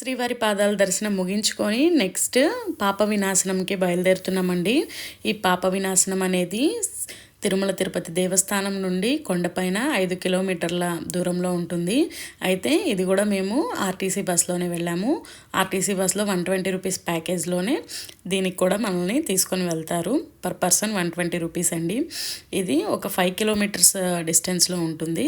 శ్రీవారి పాదాల దర్శనం ముగించుకొని నెక్స్ట్ పాప వినాశనంకి బయలుదేరుతున్నామండి. ఈ పాప వినాశనం అనేది తిరుమల తిరుపతి దేవస్థానం నుండి కొండపైన 5 కిలోమీటర్ల దూరంలో ఉంటుంది. అయితే ఇది కూడా మేము ఆర్టీసీ బస్లోనే వెళ్ళాము. ఆర్టీసీ బస్లో 120 రూపీస్ ప్యాకేజ్లోనే దీనికి కూడా మనల్ని తీసుకొని వెళ్తారు. పర్ పర్సన్ 120 రూపీస్ అండి. ఇది ఒక 5 కిలోమీటర్స్ డిస్టెన్స్లో ఉంటుంది.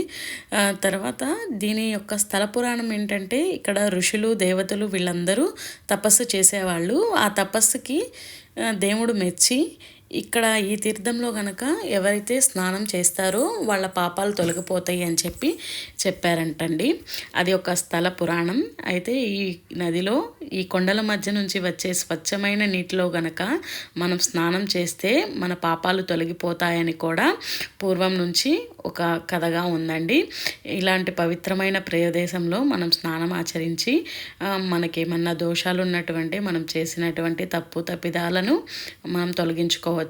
తర్వాత దీని యొక్క స్థల పురాణం ఏంటంటే, ఇక్కడ ఋషులు దేవతలు వీళ్ళందరూ తపస్సు చేసేవాళ్ళు. ఆ తపస్సుకి దేవుడు మెచ్చి ఇక్కడ ఈ తీర్థంలో కనుక ఎవరైతే స్నానం చేస్తారో వాళ్ళ పాపాలు తొలగిపోతాయి అని చెప్పారంటండి. అది ఒక స్థల పురాణం. అయితే ఈ నదిలో ఈ కొండల మధ్య నుంచి వచ్చే స్వచ్ఛమైన నీటిలో గనక మనం స్నానం చేస్తే మన పాపాలు తొలగిపోతాయని కూడా పూర్వం నుంచి ఒక కథగా ఉందండి. ఇలాంటి పవిత్రమైన ప్రదేశంలో మనం స్నానం ఆచరించి మనకేమన్నా దోషాలు ఉన్నటువంటి మనం చేసినటువంటి తప్పిదాలను మనం తొలగించుకోవచ్చు.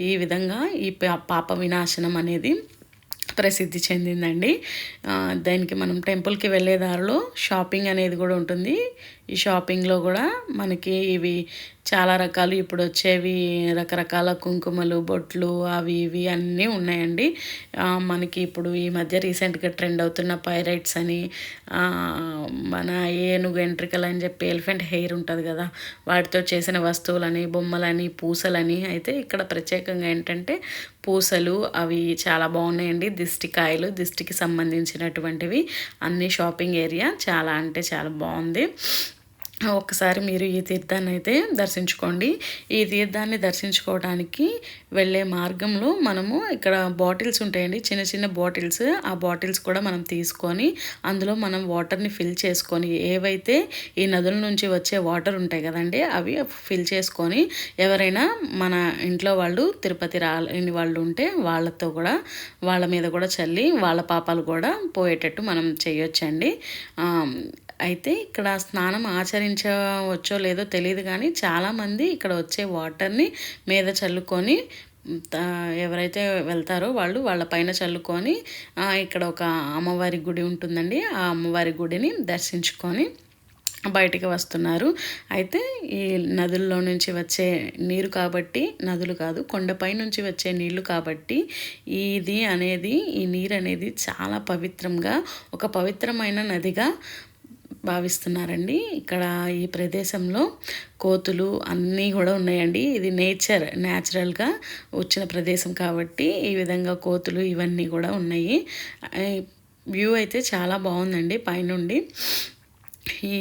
ఈ విధంగా ఈ పాప వినాశనం అనేది ప్రసిద్ధి చెందిందండి. దానికి మనం టెంపుల్కి వెళ్ళే దారిలో షాపింగ్ అనేది కూడా ఉంటుంది. ఈ షాపింగ్లో కూడా మనకి ఇవి చాలా రకాలు ఇప్పుడు వచ్చేవి రకరకాల కుంకుమలు బొట్లు అవి ఇవి అన్నీ ఉన్నాయండి. మనకి ఇప్పుడు ఈ మధ్య రీసెంట్గా ట్రెండ్ అవుతున్న పైరైట్స్ అని మన ఏనుగు ఎంట్రికలు అని చెప్పి ఎలిఫెంట్ హెయిర్ ఉంటుంది కదా, వాటితో చేసిన వస్తువులని బొమ్మలని పూసలని. అయితే ఇక్కడ ప్రత్యేకంగా ఏంటంటే పూసలు అవి చాలా బాగున్నాయండి. దిష్టికాయలు దిష్టికి సంబంధించినటువంటివి అన్ని షాపింగ్ ఏరియా చాలా అంటే చాలా బాగుంది. ఒకసారి మీరు ఈ తీర్థాన్ని అయితే దర్శించుకోండి. ఈ తీర్థాన్ని దర్శించుకోవడానికి వెళ్ళే మార్గంలో మనము ఇక్కడ బాటిల్స్ ఉంటాయండి, చిన్న చిన్న బాటిల్స్. ఆ బాటిల్స్ కూడా మనం తీసుకొని అందులో మనం వాటర్ని ఫిల్ చేసుకొని ఏవైతే ఈ నదుల నుంచి వచ్చే వాటర్ ఉంటాయి కదండి అవి ఫిల్ చేసుకొని ఎవరైనా మన ఇంట్లో వాళ్ళు తిరుపతి రాని వాళ్ళు ఉంటే వాళ్ళ మీద కూడా చల్లి వాళ్ళ పాపాలు కూడా పోయేటట్టు మనం చేయొచ్చండి. అయితే ఇక్కడ స్నానం ఆచరించవచ్చో లేదో తెలియదు కానీ చాలామంది ఇక్కడ వచ్చే వాటర్ని మీద చల్లుకొని ఎవరైతే వెళ్తారో వాళ్ళ పైన చల్లుకొని ఇక్కడ ఒక అమ్మవారి గుడి ఉంటుందండి. ఆ అమ్మవారి గుడిని దర్శించుకొని బయటికి వస్తున్నారు. అయితే ఈ నదుల్లో నుంచి వచ్చే నీరు కాబట్టి, నదులు కాదు కొండపై నుంచి వచ్చే నీళ్లు కాబట్టి ఈ నీరు అనేది చాలా పవిత్రంగా ఒక పవిత్రమైన నదిగా భావిస్తున్నారండి. ఇక్కడ ఈ ప్రదేశంలో కోతులు అన్నీ కూడా ఉన్నాయండి. ఇది న్యాచురల్గా వచ్చిన ప్రదేశం కాబట్టి ఈ విధంగా కోతులు ఇవన్నీ కూడా ఉన్నాయి. వ్యూ అయితే చాలా బాగుందండి పైనుండి. ఈ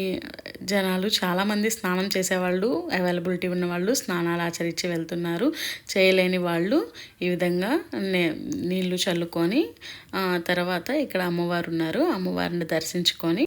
జనాలు చాలామంది స్నానం చేసేవాళ్ళు అవైలబిలిటీ ఉన్నవాళ్ళు స్నానాలు ఆచరించి వెళ్తున్నారు. చేయలేని వాళ్ళు ఈ విధంగా నీళ్లు చల్లుకొని తర్వాత ఇక్కడ అమ్మవారు ఉన్నారు, అమ్మవారిని దర్శించుకొని